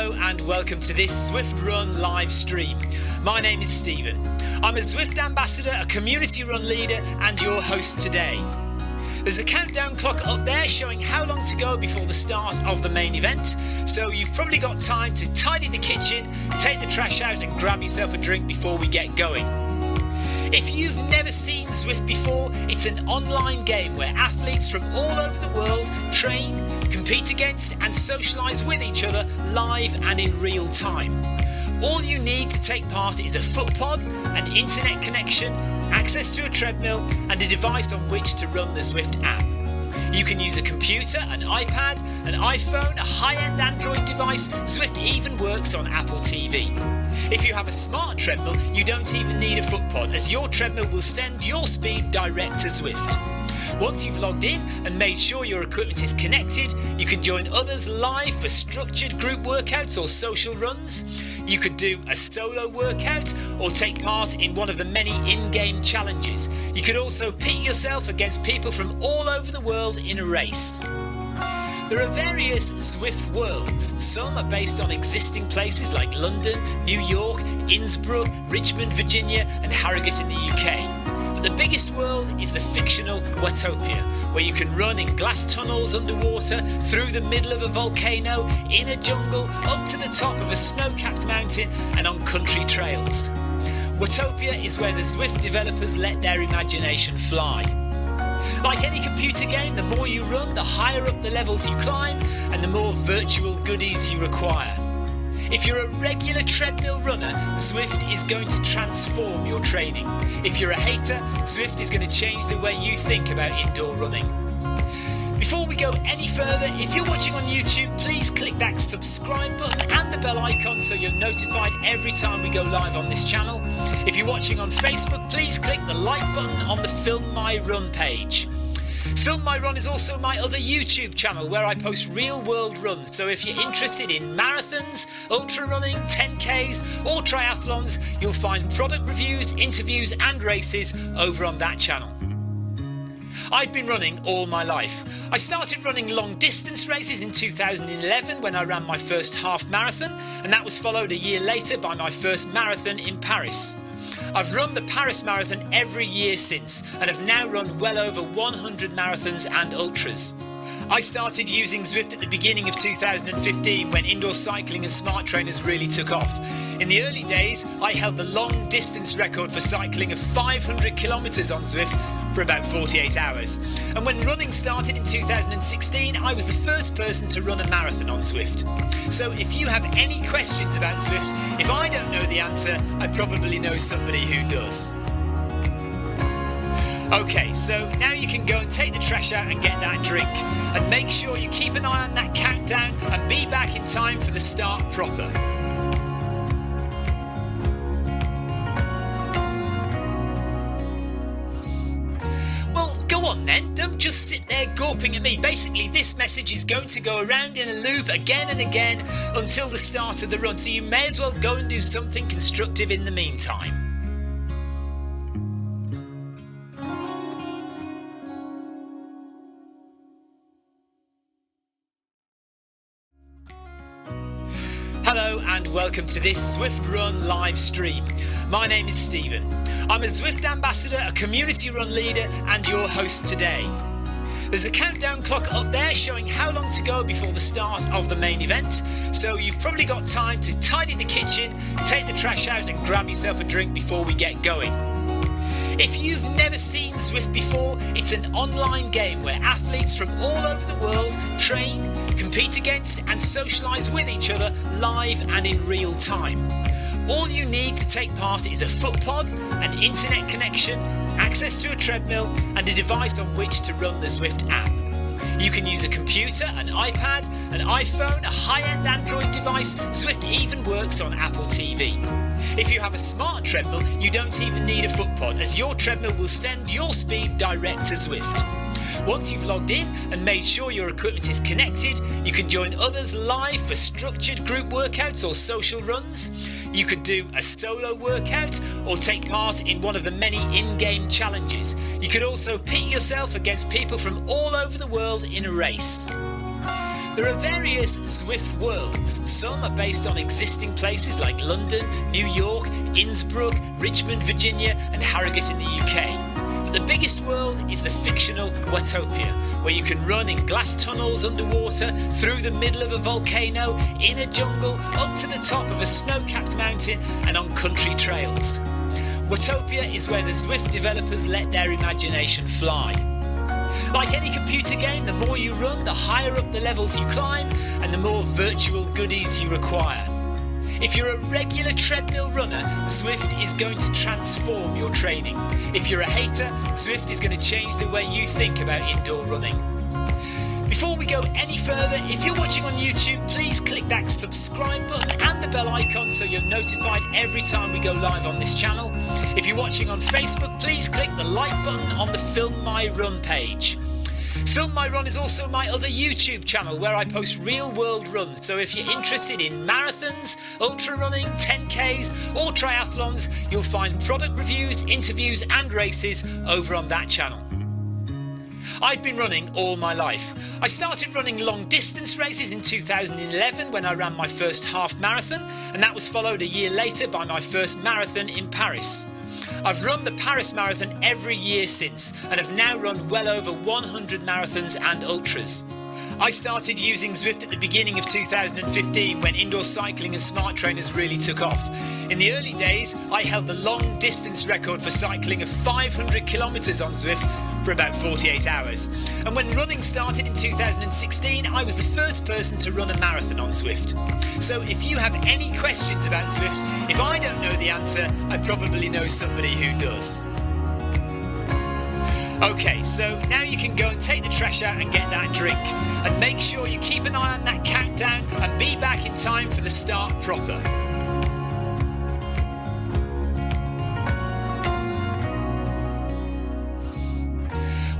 Hello and welcome to this Zwift Run live stream. My name is Stephen. I'm a Zwift ambassador, a community run leader and your host today. There's a countdown clock up there showing how long to go before the start of the main event, so you've probably got time to tidy the kitchen, take the trash out and grab yourself a drink before we get going. If you've never seen Zwift before, it's an online game where athletes from all over the world train, compete against and socialise with each other live and in real time. All you need to take part is a foot pod, an internet connection, access to a treadmill and a device on which to run the Zwift app. You can use a computer, an iPad, an iPhone, a high-end Android device. Zwift even works on Apple TV. If you have a smart treadmill, you don't even need a foot pod, as your treadmill will send your speed direct to Zwift. Once you've logged in and made sure your equipment is connected, you can join others live for structured group workouts or social runs. You could do a solo workout or take part in one of the many in-game challenges. You could also pit yourself against people from all over the world in a race. There are various Zwift worlds. Some are based on existing places like London, New York, Innsbruck, Richmond, Virginia and Harrogate in the UK. But the biggest world is the fictional Watopia, where you can run in glass tunnels underwater, through the middle of a volcano, in a jungle, up to the top of a snow-capped mountain and on country trails. Watopia is where the Zwift developers let their imagination fly. Like any computer game, the more you run, the higher up the levels you climb and the more virtual goodies you require. If you're a regular treadmill runner, Zwift is going to transform your training. If you're a hater, Zwift is going to change the way you think about indoor running. Before we go any further, if you're watching on YouTube, please click that subscribe button and the bell icon so you're notified every time we go live on this channel. If you're watching on Facebook, please click the like button on the Film My Run page. Film My Run is also my other YouTube channel where I post real world runs, so if you're interested in marathons, ultra running, 10Ks or triathlons, you'll find product reviews, interviews and races over on that channel. I've been running all my life. I started running long distance races in 2011 when I ran my first half marathon, and that was followed a year later by my first marathon in Paris. I've run the Paris Marathon every year since and have now run well over 100 marathons and ultras. I started using Zwift at the beginning of 2015 when indoor cycling and smart trainers really took off. In the early days, I held the long distance record for cycling of 500 kilometres on Zwift for about 48 hours. And when running started in 2016, I was the first person to run a marathon on Zwift. So if you have any questions about Zwift, if I don't know the answer, I probably know somebody who does. Okay, so now you can go and take the trash out and get that drink. And make sure you keep an eye on that countdown and be back in time for the start proper. Well, go on then, don't just sit there gawping at me. Basically, this message is going to go around in a loop again and again until the start of the run, so you may as well go and do something constructive in the meantime. Hello and welcome to this Zwift Run live stream. My name is Stephen. I'm a Zwift ambassador, a community run leader and your host today. There's a countdown clock up there showing how long to go before the start of the main event, so you've probably got time to tidy the kitchen, take the trash out and grab yourself a drink before we get going. If you've never seen Zwift before, it's an online game where athletes from all over the world train, compete against and socialise with each other live and in real time. All you need to take part is a foot pod, an internet connection, access to a treadmill and a device on which to run the Zwift app. You can use a computer, an iPad, an iPhone, a high-end Android device. Zwift even works on Apple TV. If you have a smart treadmill, you don't even need a foot pod, as your treadmill will send your speed direct to Zwift. Once you've logged in and made sure your equipment is connected, you can join others live for structured group workouts or social runs. You could do a solo workout or take part in one of the many in-game challenges. You could also pit yourself against people from all over the world in a race. There are various Zwift worlds. Some are based on existing places like London, New York, Innsbruck, Richmond, Virginia and Harrogate in the UK. But the biggest world is the fictional Watopia, where you can run in glass tunnels underwater, through the middle of a volcano, in a jungle, up to the top of a snow-capped mountain and on country trails. Watopia is where the Zwift developers let their imagination fly. Like any computer game, the more you run, the higher up the levels you climb and the more virtual goodies you acquire. If you're a regular treadmill runner, Zwift is going to transform your training. If you're a hater, Zwift is going to change the way you think about indoor running. Before we go any further, if you're watching on YouTube, please click that subscribe button and the bell icon so you're notified every time we go live on this channel. If you're watching on Facebook, please click the like button on the Film My Run page. Film My Run is also my other YouTube channel where I post real world runs, so if you're interested in marathons, ultra running, 10Ks or triathlons, you'll find product reviews, interviews and races over on that channel. I've been running all my life. I started running long distance races in 2011 when I ran my first half marathon, and that was followed a year later by my first marathon in Paris. I've run the Paris Marathon every year since and have now run well over 100 marathons and ultras. I started using Zwift at the beginning of 2015 when indoor cycling and smart trainers really took off. In the early days, I held the long distance record for cycling of 500 kilometres on Zwift for about 48 hours. And when running started in 2016, I was the first person to run a marathon on Zwift. So if you have any questions about Zwift, if I don't know the answer, I probably know somebody who does. Okay, so now you can go and take the trash out and get that drink. And make sure you keep an eye on that countdown and be back in time for the start proper.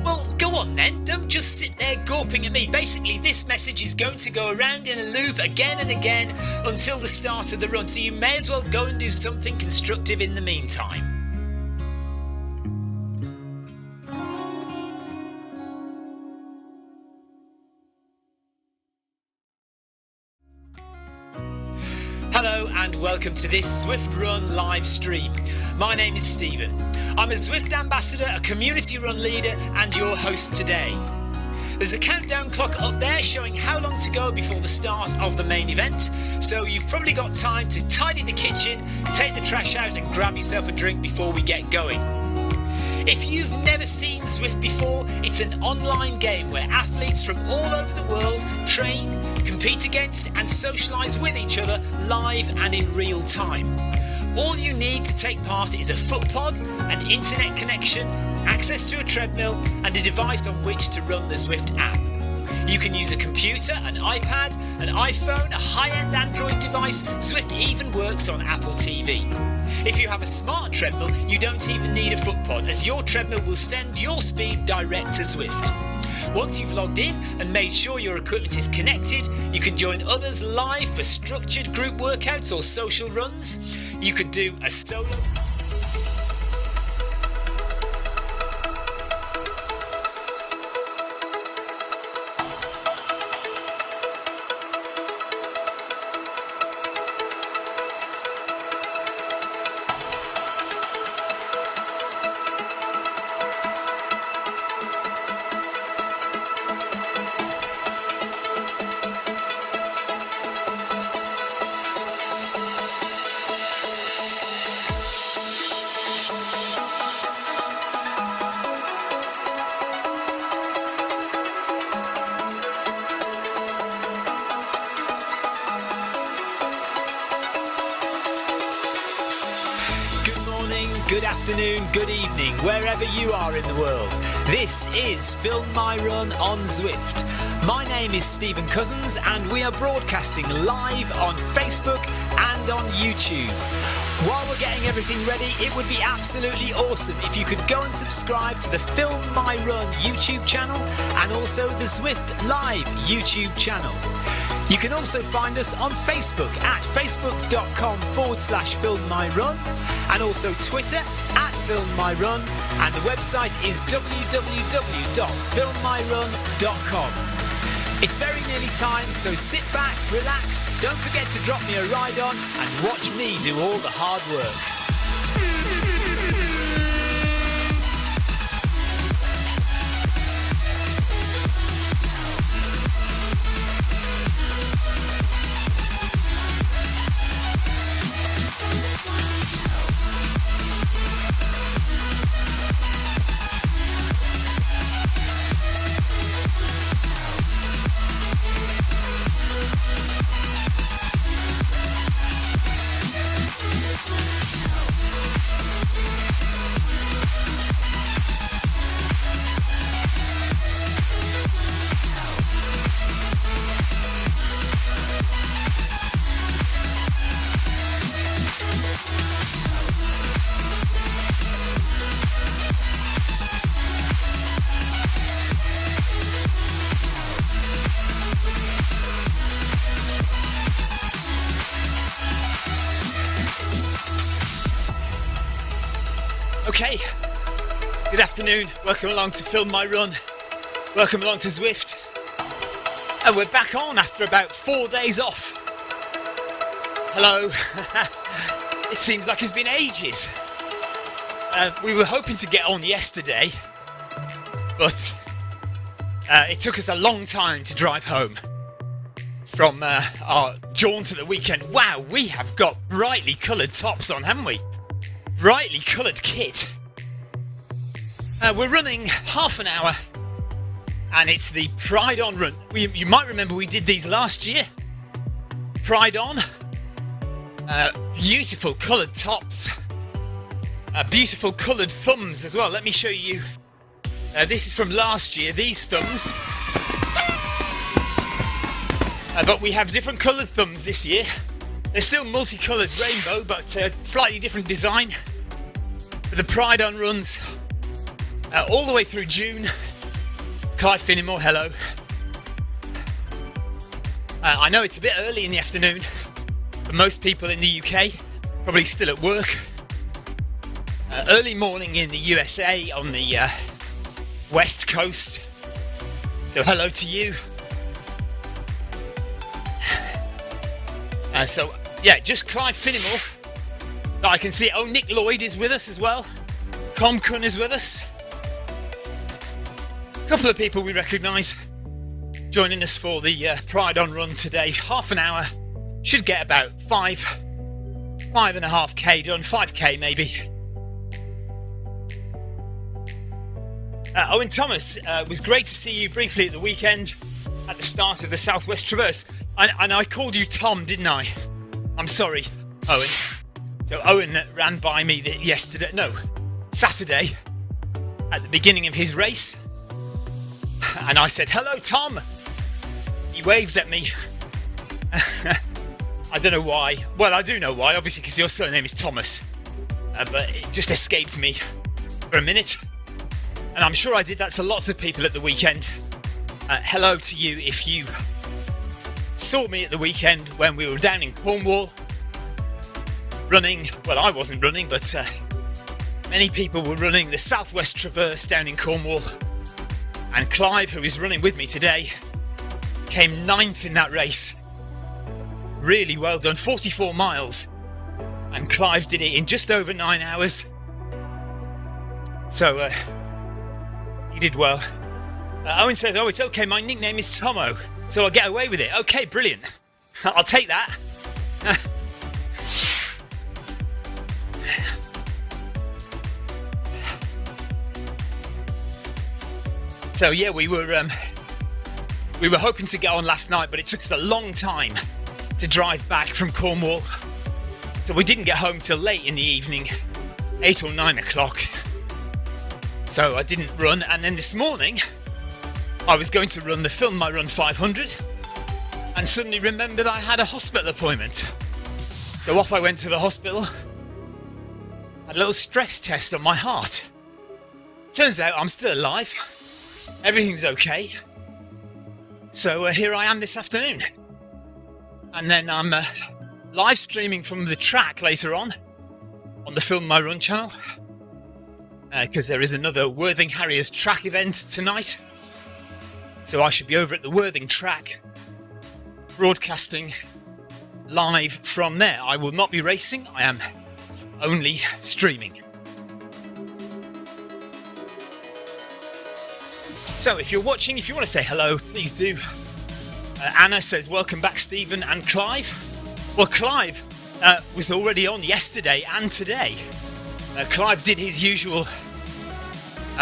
Well, go on then, don't just sit there gawping at me. Basically, this message is going to go around in a loop again and again until the start of the run, so you may as well go and do something constructive in the meantime. Hello and welcome to this Zwift Run live stream. My name is Stephen. I'm a Zwift ambassador, a community run leader and your host today. There's a countdown clock up there showing how long to go before the start of the main event, so you've probably got time to tidy the kitchen, take the trash out and grab yourself a drink before we get going. If you've never seen Zwift before, it's an online game where athletes from all over the world train, compete against and socialise with each other live and in real time. All you need to take part is a foot pod, an internet connection, access to a treadmill and a device on which to run the Zwift app. You can use a computer, an iPad, an iPhone, a high-end Android device. Zwift even works on Apple TV. If you have a smart treadmill, you don't even need a foot pod, as your treadmill will send your speed direct to Zwift. Once you've logged in and made sure your equipment is connected, you can join others live for structured group workouts or social runs. You could do a solo... Good afternoon, good evening, wherever you are in the world. This is Film My Run on Zwift. My name is Stephen Cousins and we are broadcasting live on Facebook and on YouTube. While we're getting everything ready, it would be absolutely awesome if you could go and subscribe to the Film My Run YouTube channel and also the Zwift Live YouTube channel. You can also find us on Facebook at facebook.com/filmmyrun and also Twitter at filmmyrun, and the website is www.filmmyrun.com. It's very nearly time, so sit back, relax, don't forget to drop me a ride on and watch me do all the hard work. Okay, good afternoon, welcome along to Film My Run, welcome along to Zwift, and we're back on after about 4 days off. Hello, it seems like it's been ages. We were hoping to get on yesterday, but it took us a long time to drive home from our jaunt at the weekend. Wow, we have got brightly coloured tops on, haven't we? Brightly coloured kit. We're running half an hour and it's the Pride On run. You might remember we did these last year. Pride On. Beautiful coloured tops. Beautiful coloured thumbs as well. Let me show you. This is from last year, these thumbs. But we have different coloured thumbs this year. They're still multicoloured rainbow, but slightly different design. For the Pride On runs, all the way through June. Clive Finnemore, hello. I know it's a bit early in the afternoon for most people in the UK, probably still at work. Early morning in the USA on the West Coast. So hello to you. So yeah, just Clive Finnemore that I can see. Oh, Nick Lloyd is with us as well. Comcun is with us. A couple of people we recognise joining us for the Pride On run today. Half an hour. Should get about 5.5k done. 5k maybe. Owen Thomas, it was great to see you briefly at the weekend at the start of the Southwest Traverse. And I called you Tom, didn't I? I'm sorry, Owen. So Owen ran by me Saturday at the beginning of his race. And I said, hello, Tom. He waved at me. I don't know why. Well, I do know why, obviously, because your surname is Thomas. But it just escaped me for a minute. And I'm sure I did that to lots of people at the weekend. Hello to you if you saw me at the weekend when we were down in Cornwall running. Well, I wasn't running, but many people were running the Southwest Traverse down in Cornwall. And Clive, who is running with me today, came 9th in that race. Really well done, 44 miles. And Clive did it in just over 9 hours. So he did well. Owen says, oh, it's okay, my nickname is Tomo, so I'll get away with it. Okay, brilliant. I'll take that. So yeah, we were hoping to get on last night, but it took us a long time to drive back from Cornwall. So we didn't get home till late in the evening, 8 or 9 o'clock. So I didn't run, and then this morning I was going to run the Film My Run 500 and suddenly remembered I had a hospital appointment. So off I went to the hospital, had a little stress test on my heart. Turns out I'm still alive, everything's okay. So here I am this afternoon. And then I'm live streaming from the track later on the Film My Run channel. Because there is another Worthing Harriers track event tonight. So I should be over at the Worthing track, broadcasting live from there. I will not be racing, I am only streaming. So if you're watching, if you want to say hello, please do. Anna says, welcome back, Stephen and Clive. Well, Clive was already on yesterday and today. Clive did his usual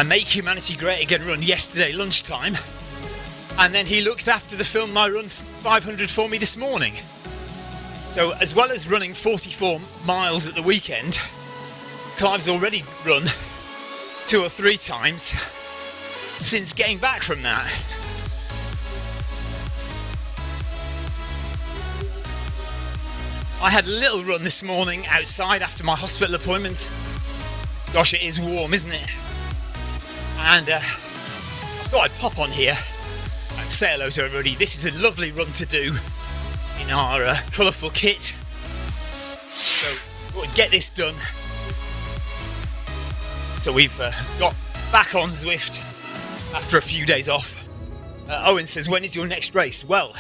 Make Humanity Great Again run yesterday lunchtime. And then he looked after the Film My Run 500 for me this morning. So as well as running 44 miles at the weekend, Clive's already run 2 or 3 times since getting back from that. I had a little run this morning outside after my hospital appointment. Gosh, it is warm, isn't it? And I thought I'd pop on here and say hello to everybody. This is a lovely run to do in our colourful kit. So we'll get this done. So we've got back on Zwift after a few days off. Owen says, when is your next race? Well,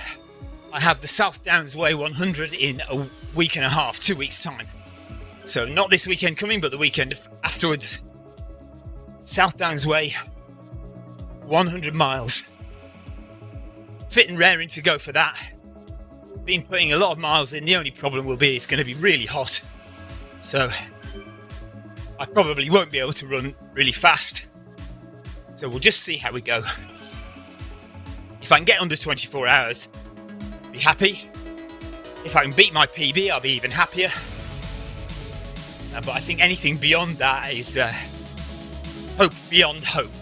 I have the South Downs Way 100 in a week and a half, 2 weeks time. So not this weekend coming, but the weekend afterwards. South Downs Way, 100 miles. Fit and raring to go for that. Been putting a lot of miles in. The only problem will be it's going to be really hot. So I probably won't be able to run really fast. So we'll just see how we go. If I can get under 24 hours, I'll be happy. If I can beat my PB, I'll be even happier. But I think anything beyond that is hope beyond hope.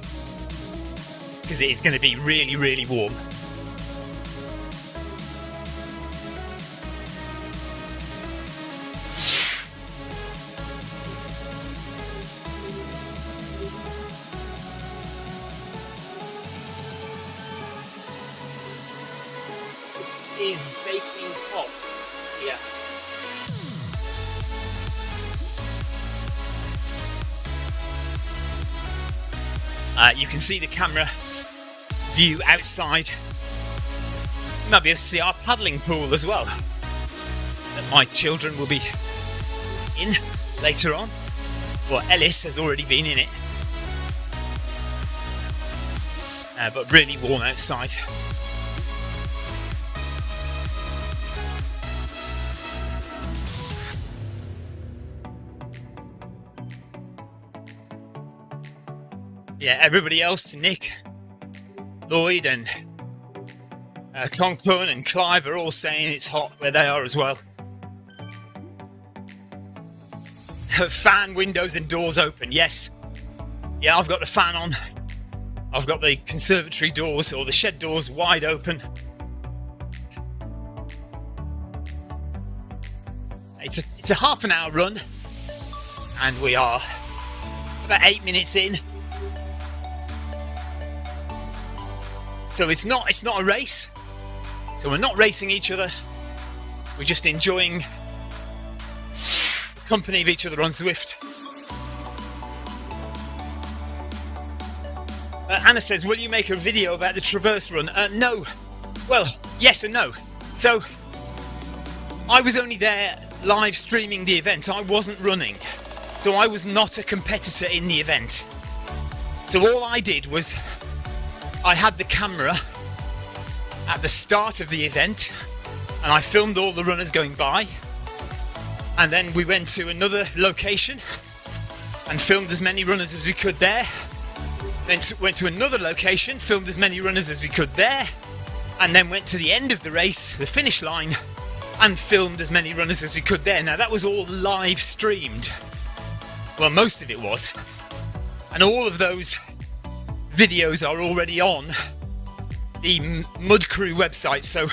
Because it is going to be really, really warm. Is baking hot. Yeah. You can see the camera view outside. You might be able to see our paddling pool as well, that my children will be in later on. Well, Ellis has already been in it. But really warm outside. Yeah, everybody else, Nick, Lloyd and Concon and Clive are all saying it's hot where they are as well. Fan, windows and doors open, yes. Yeah, I've got the fan on. I've got the conservatory doors or the shed doors wide open. It's a half an hour run and we are about 8 minutes in. So it's not a race. So we're not racing each other. We're just enjoying the company of each other on Zwift. Anna says, will you make a video about the Traverse run? No. Well, yes and no. So I was only there live streaming the event. I wasn't running. So I was not a competitor in the event. So all I did was I had the camera at the start of the event and I filmed all the runners going by, and then we went to another location and filmed as many runners as we could there, then went to another location, filmed as many runners as we could there, and then went to the end of the race, the finish line, and filmed as many runners as we could there. Now that was all live streamed. Well, most of it was. And all of those videos are already on the Mud Crew website. So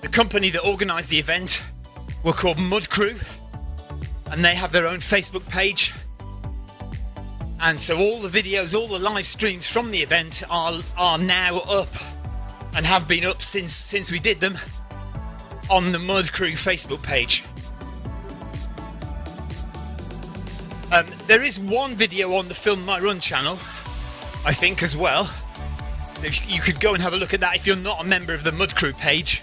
the company that organised the event were called Mud Crew, and they have their own Facebook page. And so all the videos, all the live streams from the event are now up and have been up since we did them on the Mud Crew Facebook page. There is one video on the Film My Run channel, I think, as well. So if you could go and have a look at that. If you're not a member of the Mud Crew page,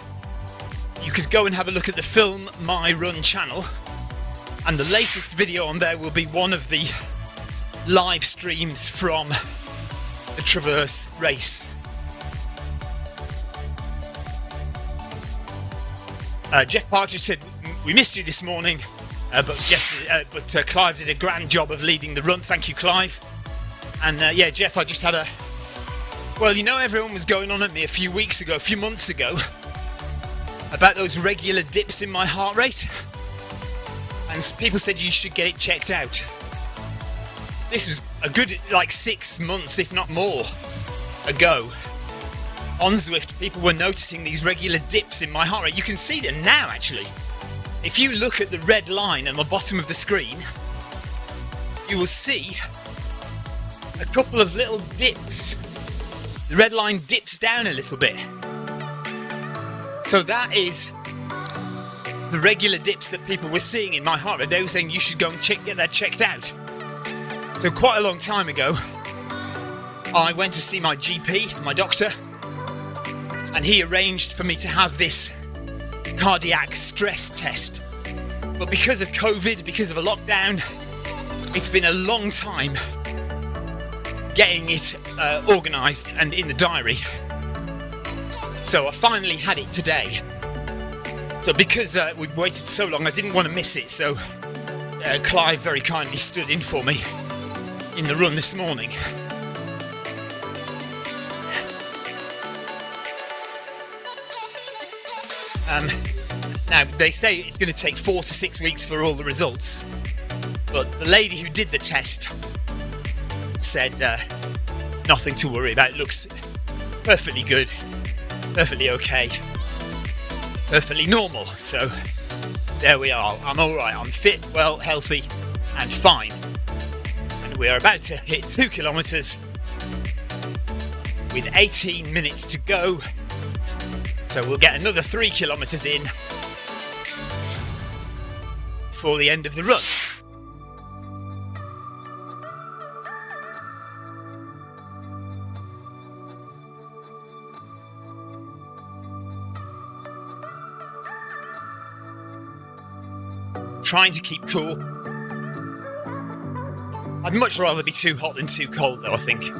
you could go and have a look at the Film My Run channel, and the latest video on there will be one of the live streams from the Traverse race. Jeff Partridge said, we missed you this morning, but Clive did a grand job of leading the run. Thank you, Clive. And yeah, Jeff, I just had well, you know, everyone was going on at me a few months ago, about those regular dips in my heart rate. And people said you should get it checked out. This was a good, 6 months, if not more, ago. On Zwift, people were noticing these regular dips in my heart rate. You can see them now, actually. If you look at the red line on the bottom of the screen, you will see a couple of little dips. The red line dips down a little bit. So that is the regular dips that people were seeing in my heart rate. They were saying you should go and get that checked out. So quite a long time ago, I went to see my GP, my doctor, and he arranged for me to have this cardiac stress test. But because of COVID, because of a lockdown, it's been a long time getting it organised and in the diary. So I finally had it today. So because we'd waited so long, I didn't want to miss it. So Clive very kindly stood in for me in the run this morning. Now, they say it's going to take 4 to 6 weeks for all the results, but the lady who did the test said nothing to worry about. It looks perfectly good, perfectly okay, perfectly normal. So there we are. I'm all right. I'm fit, well, healthy and fine. And we are about to hit 2 kilometres with 18 minutes to go. So we'll get another 3 kilometres in before the end of the run. Trying to keep cool. I'd much rather be too hot than too cold though, I think.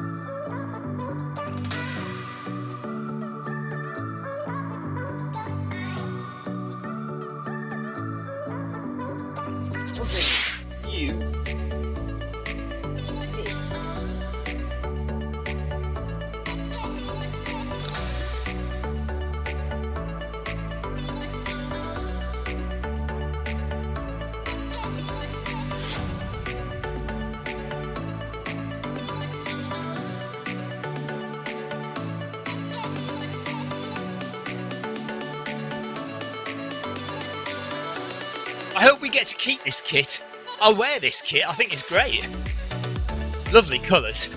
I hope we get to keep this kit. I'll wear this kit, I think it's great. Lovely colours.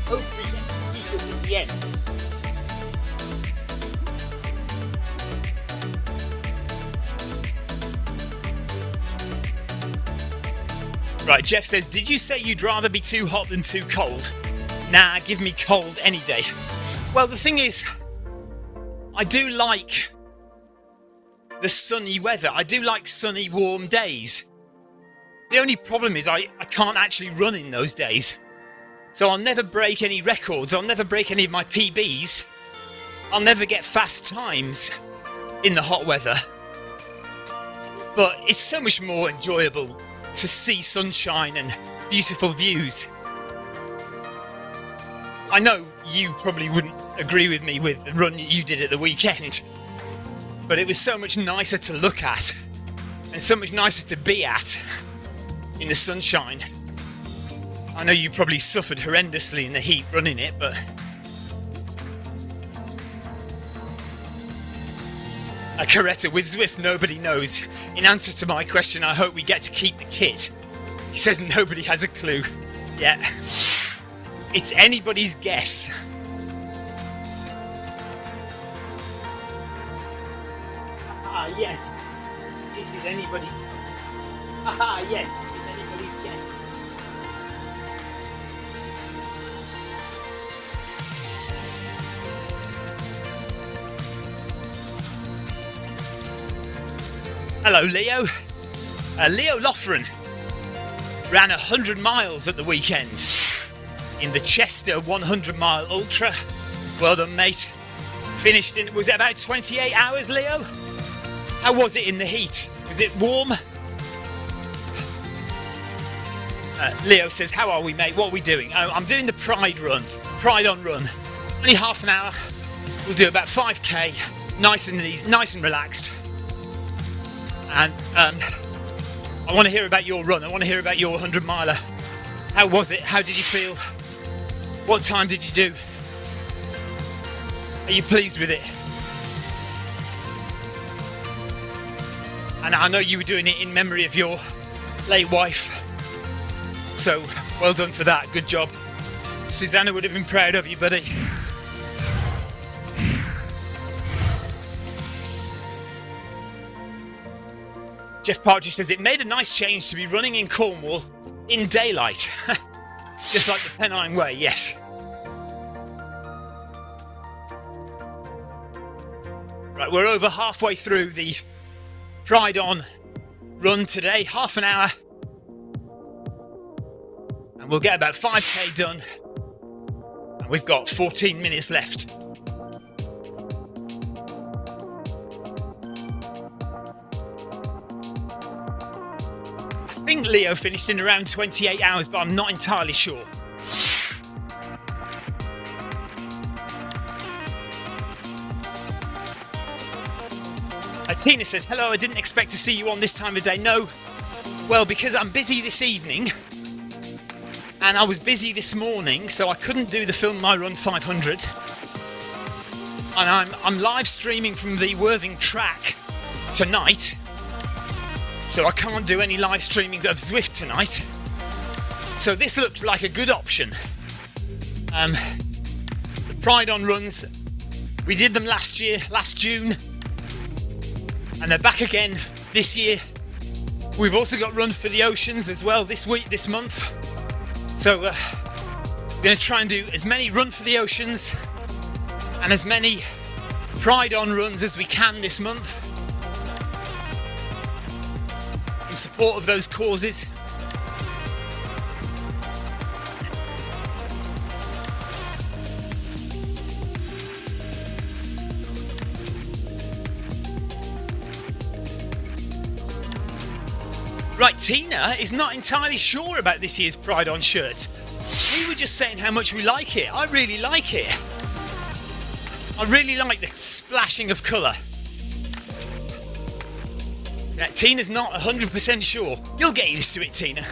Hopefully get to keep us at the end. Right, Jeff says, did you say you'd rather be too hot than too cold? Nah, give me cold any day. Well, the thing is, I do like the sunny weather. I do like sunny, warm days. The only problem is I can't actually run in those days. So I'll never break any records. I'll never break any of my PBs. I'll never get fast times in the hot weather. But it's so much more enjoyable to see sunshine and beautiful views. I know you probably wouldn't agree with me with the run you did at the weekend, but it was so much nicer to look at and so much nicer to be at in the sunshine. I know you probably suffered horrendously in the heat running it, but a Coretta with Zwift, nobody knows. In answer to my question, I hope we get to keep the kit. He says nobody has a clue. Yeah, it's anybody's guess. Ah, yes. Is anybody... Ah, yes. Is anybody's guess? Hello, Leo. Leo Loughran ran 100 miles at the weekend in the Chester 100-mile ultra. Well done, mate. Finished in, was it about 28 hours, Leo? How was it in the heat? Was it warm? Leo says, how are we, mate? What are we doing? I'm doing the Pride run. Pride on run. Only half an hour. We'll do about 5k. Nice and easy, nice and relaxed. And I want to hear about your run. I want to hear about your 100-miler. How was it? How did you feel? What time did you do? Are you pleased with it? And I know you were doing it in memory of your late wife. So, well done for that. Good job. Susanna would have been proud of you, buddy. Jeff Partridge says, it made a nice change to be running in Cornwall in daylight. Just like the Pennine Way, yes. Right, we're over halfway through the Pride On run today, half an hour. And we'll get about 5k done. And we've got 14 minutes left. I think Leo finished in around 28 hours, but I'm not entirely sure. Tina says, hello, I didn't expect to see you on this time of day. No, well, because I'm busy this evening and I was busy this morning, so I couldn't do the Film My Run 500. And I'm live streaming from the Worthing track tonight. So I can't do any live streaming of Zwift tonight. So this looks like a good option. The Pride On runs, we did them last year, last June, and they're back again this year. We've also got Run for the Oceans as well this week, this month. So we're going to try and do as many Run for the Oceans and as many Pride On runs as we can this month, in support of those causes. Right, Tina is not entirely sure about this year's Pride On shirt. We were just saying how much we like it. I really like it. I really like the splashing of colour. Yeah, Tina's not 100% sure. You'll get used to it, Tina.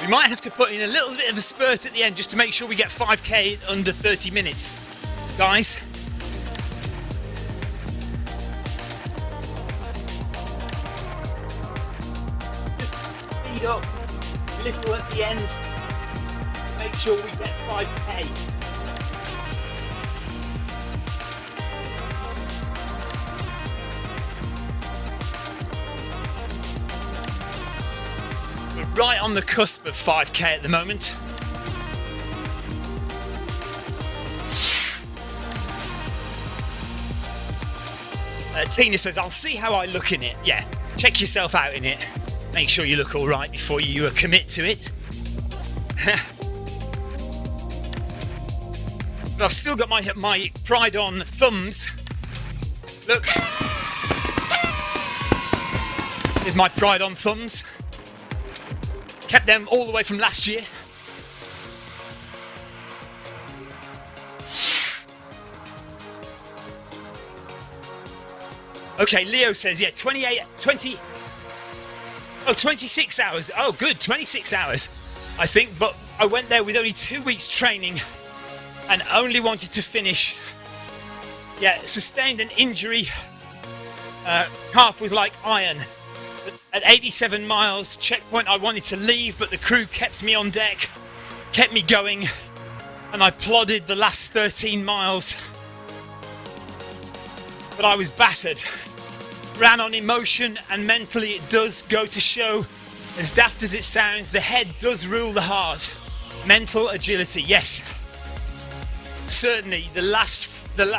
We might have to put in a little bit of a spurt at the end just to make sure we get 5k under 30 minutes, guys. Just speed up a little at the end. Make sure we get 5k. Right on the cusp of 5k at the moment. Tina says, I'll see how I look in it. Yeah, check yourself out in it. Make sure you look all right before you commit to it. But I've still got my Pride On thumbs. Look. Here's my Pride On thumbs. Kept them all the way from last year. Okay, Leo says, yeah, 26 hours. Oh, good, 26 hours, I think. But I went there with only 2 weeks training and only wanted to finish. Yeah, sustained an injury. Calf was like iron. At 87 miles, checkpoint, I wanted to leave, but the crew kept me on deck, kept me going, and I plodded the last 13 miles. But I was battered. Ran on emotion, and mentally it does go to show, as daft as it sounds, the head does rule the heart. Mental agility, yes. Certainly,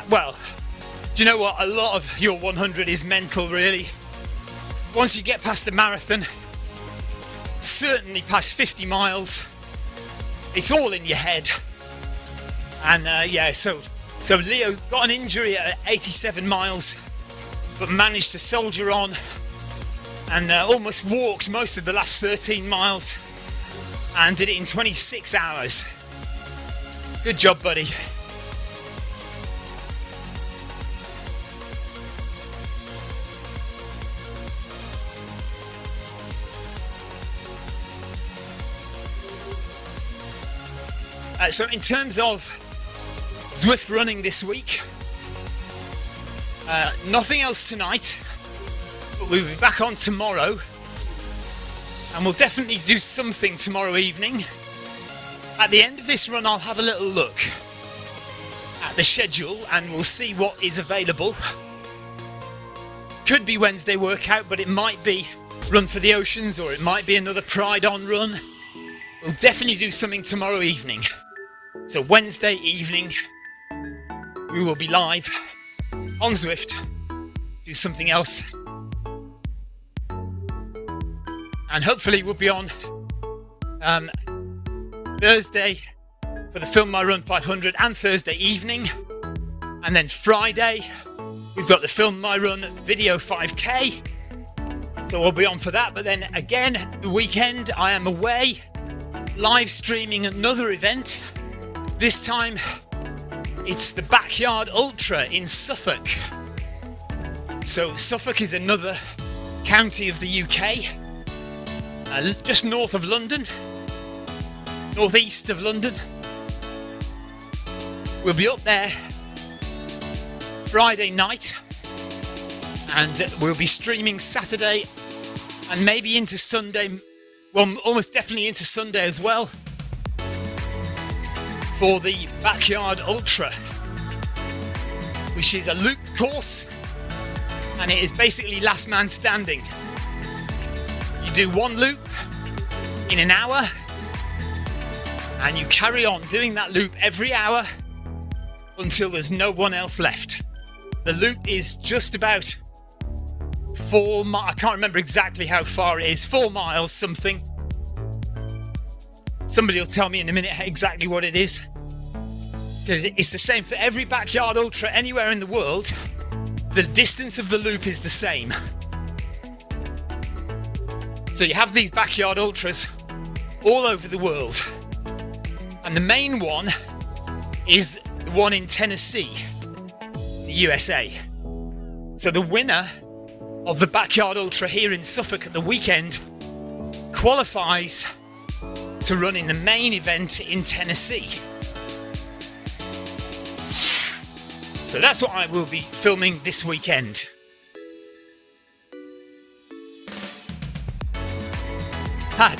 well, do you know what? A lot of your 100 is mental, really. Once you get past the marathon, certainly past 50 miles, it's all in your head. And yeah, so Leo got an injury at 87 miles, but managed to soldier on and almost walked most of the last 13 miles and did it in 26 hours. Good job, buddy. So in terms of Zwift running this week, nothing else tonight, but we'll be back on tomorrow, and we'll definitely do something tomorrow evening. At the end of this run, I'll have a little look at the schedule and we'll see what is available. Could be Wednesday workout, but it might be Run for the Oceans, or it might be another Pride On run. We'll definitely do something tomorrow evening. So Wednesday evening, we will be live on Zwift, do something else. And hopefully we'll be on Thursday for the Film My Run 500 and Thursday evening. And then Friday, we've got the Film My Run video 5K. So we'll be on for that. But then again, the weekend, I am away, live streaming another event. This time, it's the Backyard Ultra in Suffolk. So Suffolk is another county of the UK, just north of London, northeast of London. We'll be up there Friday night, and we'll be streaming Saturday and maybe into Sunday, well, almost definitely into Sunday as well, for the Backyard Ultra, which is a looped course, and it is basically last man standing. You do one loop in an hour, and you carry on doing that loop every hour until there's no one else left. The loop is just about 4 miles, I can't remember exactly how far it is, 4 miles something. Somebody will tell me in a minute exactly what it is, because it's the same for every Backyard Ultra anywhere in the world. The distance of the loop is the same. So you have these Backyard Ultras all over the world, and the main one is the one in Tennessee, the USA. So the winner of the Backyard Ultra here in Suffolk at the weekend qualifies to run in the main event in Tennessee. So that's what I will be filming this weekend.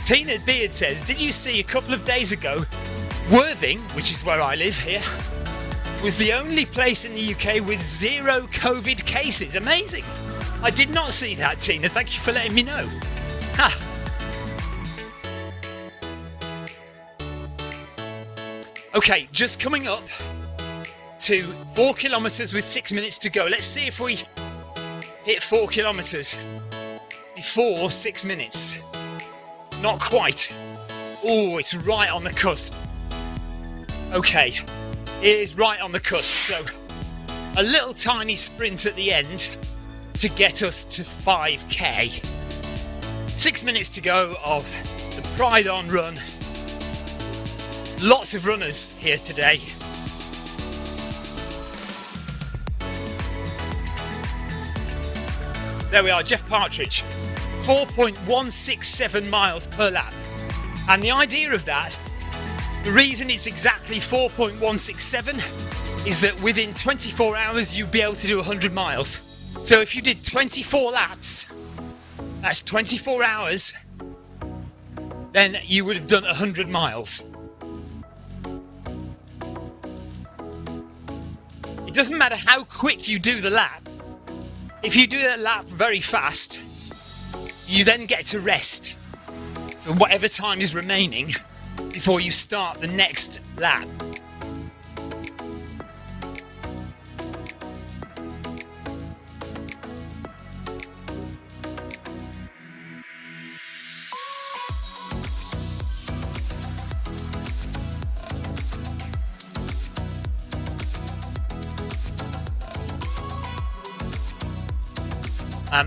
Tina Beard says, did you see a couple of days ago, Worthing, which is where I live here, was the only place in the UK with 0 COVID cases? Amazing. I did not see that, Tina. Thank you for letting me know. Ha. Okay, just coming up to 4 kilometres with 6 minutes to go. Let's see if we hit 4 kilometres before 6 minutes. Not quite. Oh, it's right on the cusp. Okay, it is right on the cusp. So a little tiny sprint at the end to get us to 5k. 6 minutes to go of the Pride On run. Lots of runners here today. There we are, Jeff Partridge. 4.167 miles per lap. And the idea of that, the reason it's exactly 4.167 is that within 24 hours you'd be able to do 100 miles. So if you did 24 laps That's 24 hours. Then you would have done 100 miles. It doesn't matter how quick you do the lap. If you do that lap very fast, you then get to rest for whatever time is remaining before you start the next lap.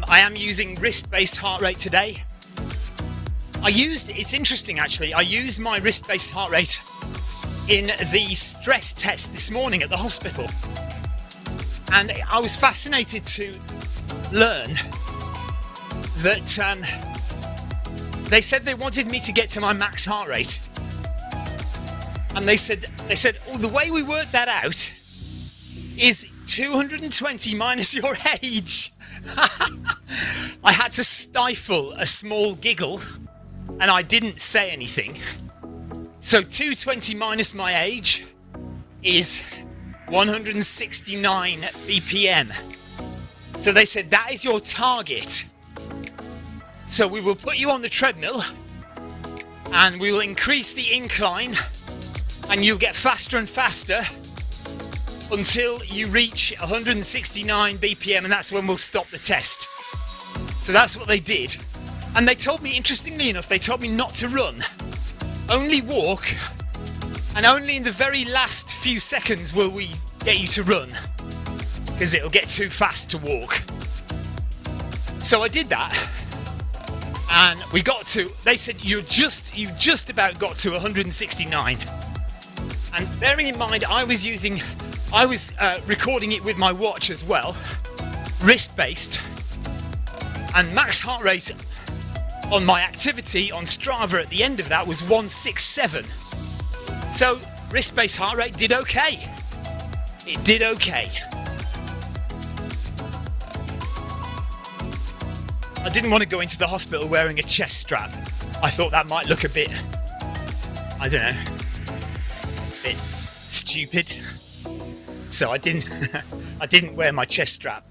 I am using wrist-based heart rate today. It's interesting actually, I used my wrist-based heart rate in the stress test this morning at the hospital. And I was fascinated to learn that they said they wanted me to get to my max heart rate. And they said, oh, the way we worked that out is 220 minus your age. I had to stifle a small giggle and I didn't say anything. So 220 minus my age is 169 BPM. So they said that is your target. So we will put you on the treadmill and we will increase the incline and you'll get faster and faster until you reach 169 BPM, and that's when we'll stop the test. So that's what they did. And they told me, interestingly enough, they told me not to run, only walk, and only in the very last few seconds will we get you to run, because it'll get too fast to walk. So I did that, and we got to, they said, you just about got to 169. And bearing in mind, I was recording it with my watch as well, wrist-based, and max heart rate on my activity on Strava at the end of that was 167. So wrist-based heart rate did okay. It did okay. I didn't want to go into the hospital wearing a chest strap. I thought that might look a bit, I don't know, a bit stupid. So I didn't wear my chest strap.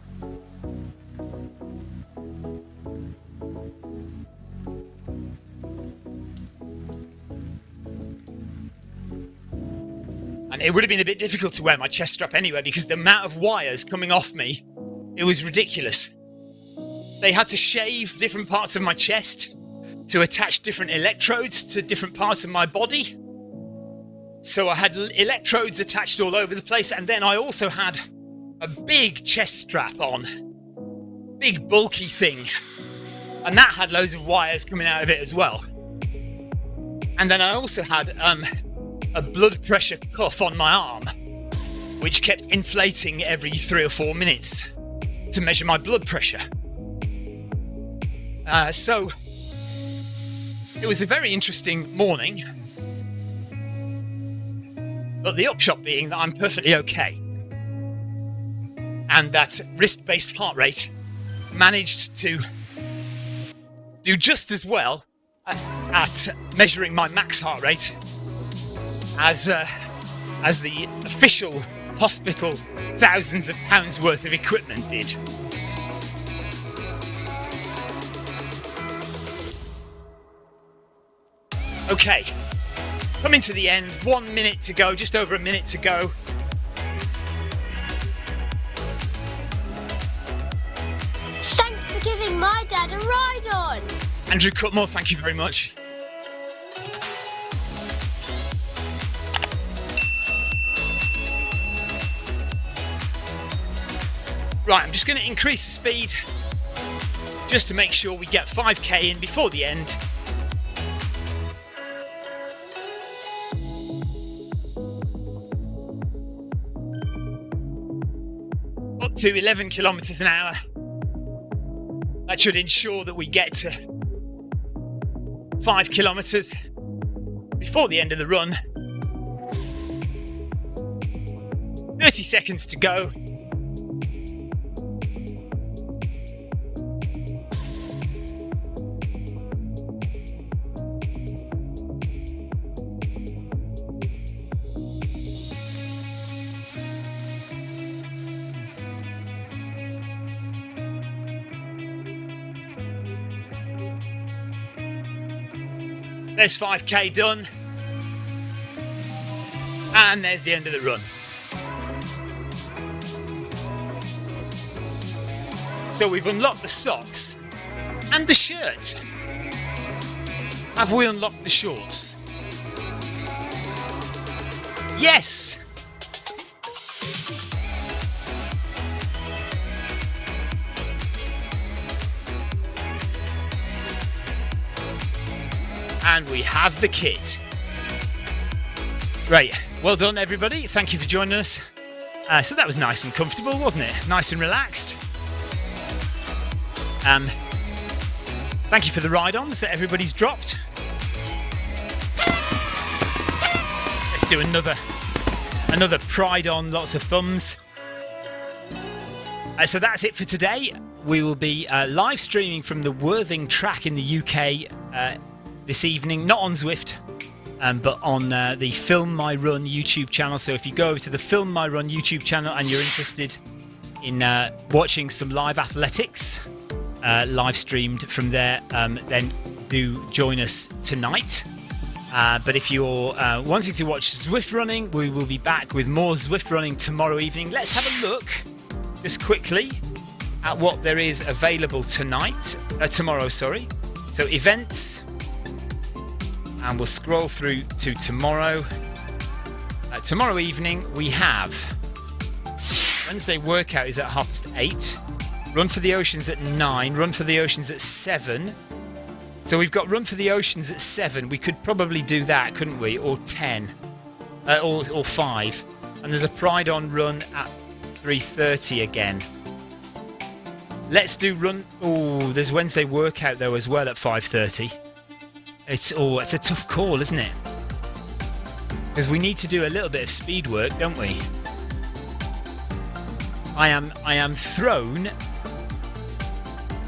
And it would have been a bit difficult to wear my chest strap anyway, because the amount of wires coming off me, it was ridiculous. They had to shave different parts of my chest to attach different electrodes to different parts of my body. So I had electrodes attached all over the place, and then I also had a big chest strap on. Big bulky thing. And that had loads of wires coming out of it as well. And then I also had a blood pressure cuff on my arm, which kept inflating every 3 or 4 minutes to measure my blood pressure. So it was a very interesting morning, but the upshot being that I'm perfectly okay, and that wrist-based heart rate managed to do just as well at measuring my max heart rate as the official hospital thousands of pounds worth of equipment did. Okay, coming to the end, 1 minute to go, just over a minute to go. Thanks for giving my dad a ride on. Andrew Cutmore, thank you very much. Right, I'm just going to increase the speed just to make sure we get 5k in before the end. Up to 11 kilometers an hour. That should ensure that we get to 5 kilometers before the end of the run. 30 seconds to go. There's 5k done. And there's the end of the run. So we've unlocked the socks and the shirt. Have we unlocked the shorts? Yes! And we have the kit. Great. Well done, everybody. Thank you for joining us. So that was nice and comfortable, wasn't it? Nice and relaxed. Thank you for the ride-ons that everybody's dropped. Let's do another pride on, lots of thumbs. So that's it for today. We will be live streaming from the Worthing track in the UK this evening, not on Zwift, but on the Film My Run YouTube channel. So if you go over to the Film My Run YouTube channel and you're interested in watching some live athletics live streamed from there, then do join us tonight. But if you're wanting to watch Zwift running, we will be back with more Zwift running tomorrow evening. Let's have a look just quickly at what there is available tomorrow. So events, and we'll scroll through to tomorrow. Tomorrow evening we have Wednesday workout is at 8:30. Run for the Oceans at 9. Run for the Oceans at 7. So we've got Run for the Oceans at 7. We could probably do that, couldn't we? Or 10. Or 5. And there's a Pride on Run at 3:30 again. Let's do Run... Oh, there's Wednesday workout though as well at 5:30. It's a tough call, isn't it? Because we need to do a little bit of speed work, don't we? I am thrown.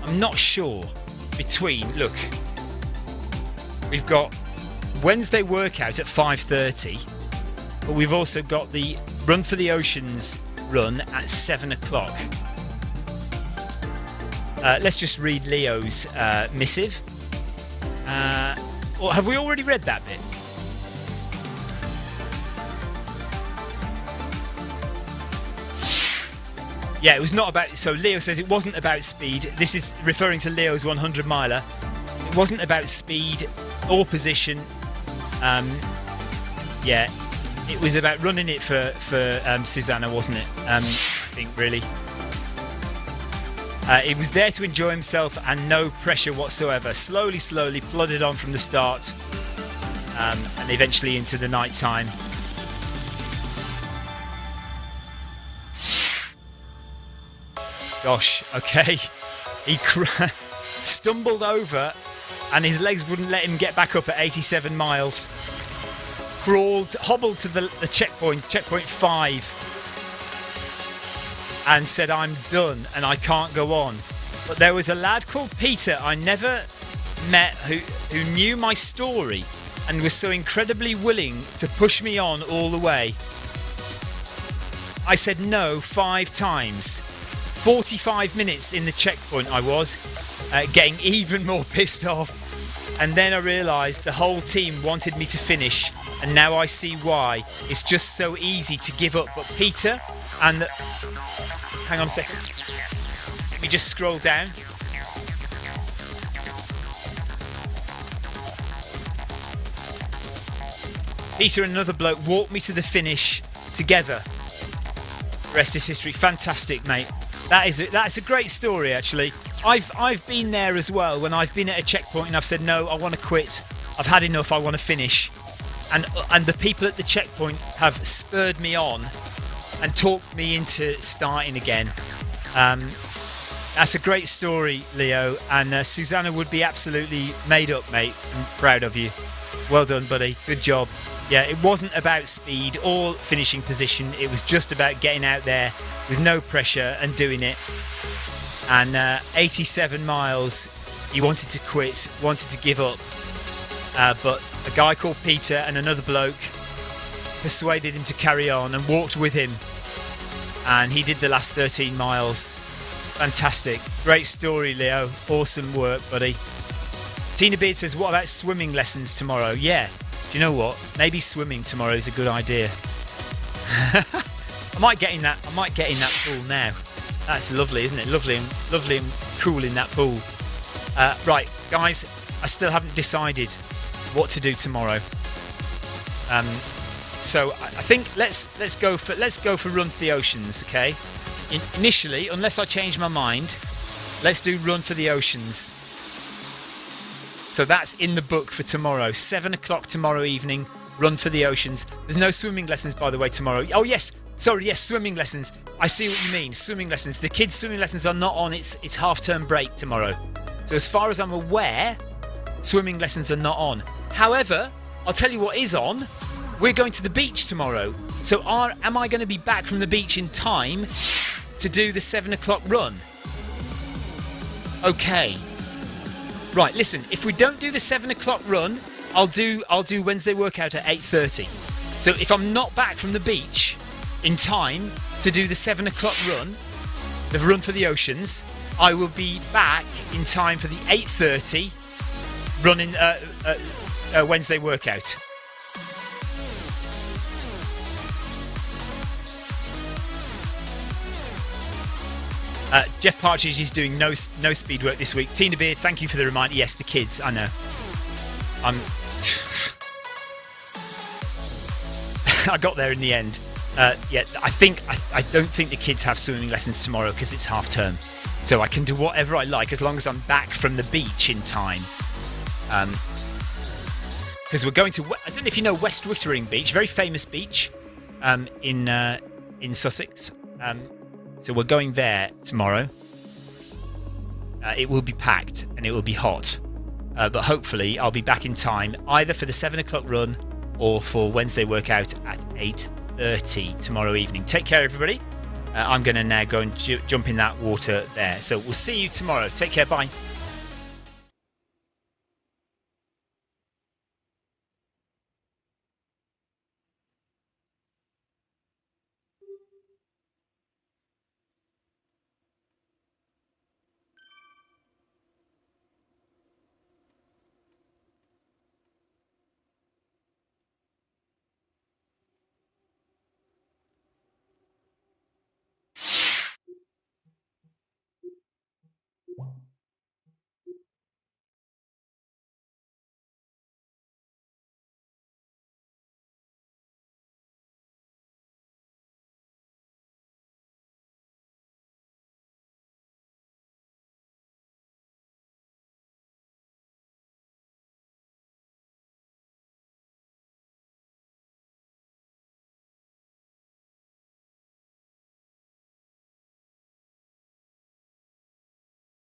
I'm not sure between. Look, we've got Wednesday workout at 5:30, but we've also got the Run for the Oceans run at 7 o'clock. Let's just read Leo's missive. Or have we already read that bit? Yeah, it was not about... So Leo says it wasn't about speed. This is referring to Leo's 100 miler. It wasn't about speed or position. Yeah, it was about running it for Susanna, wasn't it? I think, really. He was there to enjoy himself and no pressure whatsoever. Slowly plodded on from the start, and eventually into the night time. Gosh, okay. He stumbled over and his legs wouldn't let him get back up at 87 miles. Hobbled to the checkpoint 5, and said, I'm done and I can't go on. But there was a lad called Peter I never met who knew my story and was so incredibly willing to push me on all the way. I said no 5 times. 45 minutes in the checkpoint I was, getting even more pissed off. And then I realised the whole team wanted me to finish, and now I see why. It's just so easy to give up. But Peter and hang on a second. Let me just scroll down. Peter and another bloke walked me to the finish together. The rest is history. Fantastic, mate. That's a great story, actually. I've been there as well when I've been at a checkpoint and I've said no, I want to quit. I've had enough. I want to finish. And the people at the checkpoint have spurred me on and talked me into starting again. That's a great story, Leo. And Susanna would be absolutely made up, mate. I'm proud of you. Well done, buddy. Good job. Yeah, it wasn't about speed or finishing position. It was just about getting out there with no pressure and doing it. And 87 miles, he wanted to quit, wanted to give up. But a guy called Peter and another bloke persuaded him to carry on and walked with him. And he did the last 13 miles. Fantastic. Great story, Leo. Awesome work, buddy. Tina Beard says, what about swimming lessons tomorrow? Yeah, do you know what? Maybe swimming tomorrow is a good idea. I might get in that pool now. That's lovely, isn't it? Lovely and cool in that pool. Right, guys, I still haven't decided what to do tomorrow. So I think let's go for Run for the Oceans, okay? Initially, unless I change my mind, let's do Run for the Oceans. So that's in the book for tomorrow. 7 o'clock tomorrow evening, Run for the Oceans. There's no swimming lessons, by the way, tomorrow. Oh, yes. Sorry, yes, swimming lessons. I see what you mean. Swimming lessons. The kids' swimming lessons are not on. It's half-term break tomorrow. So as far as I'm aware, swimming lessons are not on. However, I'll tell you what is on. We're going to the beach tomorrow. So am I going to be back from the beach in time to do the 7 o'clock run? Okay. Right, listen, if we don't do the 7 o'clock run, I'll do Wednesday workout at 8:30. So if I'm not back from the beach in time to do the 7 o'clock run, the Run for the Oceans, I will be back in time for the 8:30 running Wednesday workout. Jeff Partridge is doing no speed work this week. Tina Beard, thank you for the reminder. Yes, the kids, I know. I got there in the end. Yeah, I don't think the kids have swimming lessons tomorrow because it's half term. So I can do whatever I like as long as I'm back from the beach in time. Because we're going to, I don't know if you know West Wittering Beach, very famous beach in Sussex. So we're going there tomorrow. It will be packed and it will be hot. But hopefully I'll be back in time either for the 7 o'clock run or for Wednesday workout at 8:30 tomorrow evening. Take care, everybody. I'm going to now go and jump in that water there. So we'll see you tomorrow. Take care. Bye.